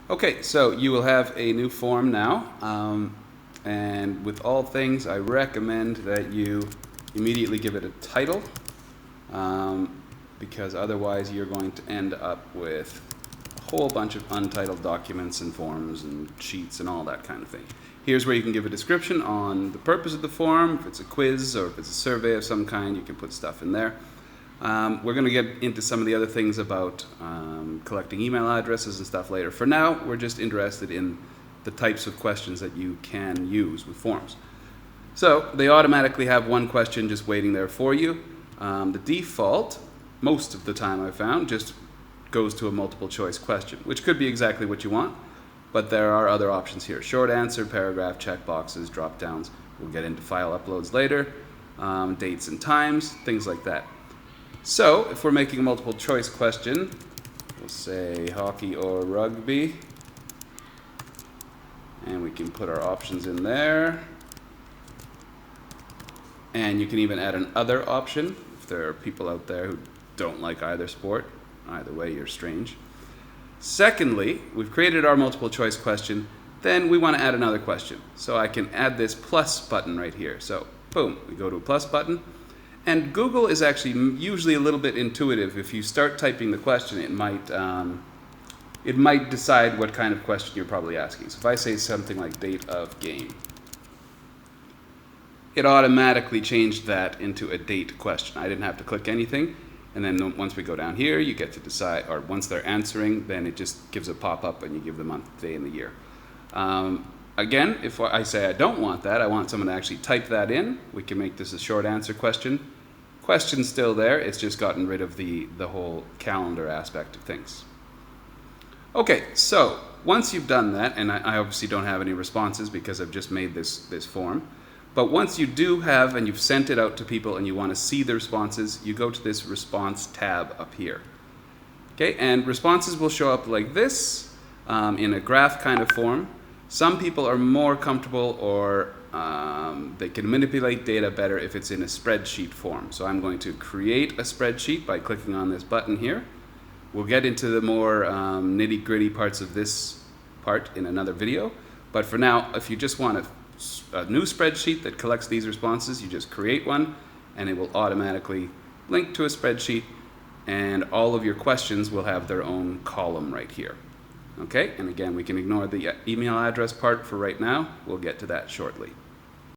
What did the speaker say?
Okay, so you will have a new form now, and with all things, I recommend that you immediately give it a title, because otherwise you're going to end up with a whole bunch of untitled documents and forms and sheets and all that kind of thing. Here's where you can give a description on the purpose of the form. If it's a quiz or if it's a survey of some kind, you can put stuff in there. We're going to get into some of the other things about collecting email addresses and stuff later. For now, we're just interested in the types of questions that you can use with forms. So they automatically have one question just waiting there for you. The default, most of the time I've found, just goes to a multiple choice question, which could be exactly what you want, but there are other options here. Short answer, paragraph, checkboxes, drop downs. We'll get into file uploads later, dates and times, things like that. So if we're making a multiple choice question, we'll say hockey or rugby, and we can put our options in there. And you can even add an other option if there are people out there who don't like either sport. Either way, you're strange. Secondly, we've created our multiple choice question. Then we want to add another question. So I can add this plus button right here. So boom, we go to a plus button. And Google is actually usually a little bit intuitive. If you start typing the question, it might decide what kind of question you're probably asking. So if I say something like date of game, it automatically changed that into a date question. I didn't have to click anything. And then once we go down here, you get to decide, or once they're answering, then it just gives a pop-up and you give the month, day, and the year. Again, if I say I don't want that, I want someone to actually type that in, we can make this a short answer question. Question's still there, it's just gotten rid of the whole calendar aspect of things. Okay, so once you've done that, and I obviously don't have any responses because I've just made this form, but once you do have and you've sent it out to people and you want to see the responses, you go to this response tab up here. Okay, and responses will show up like this in a graph kind of form. Some people are more comfortable or they can manipulate data better if it's in a spreadsheet form. So I'm going to create a spreadsheet by clicking on this button here. We'll get into the more nitty-gritty parts of this part in another video. But for now, if you just want a new spreadsheet that collects these responses, you just create one and it will automatically link to a spreadsheet, and all of your questions will have their own column right here. Okay, and again, we can ignore the email address part for right now. We'll get to that shortly.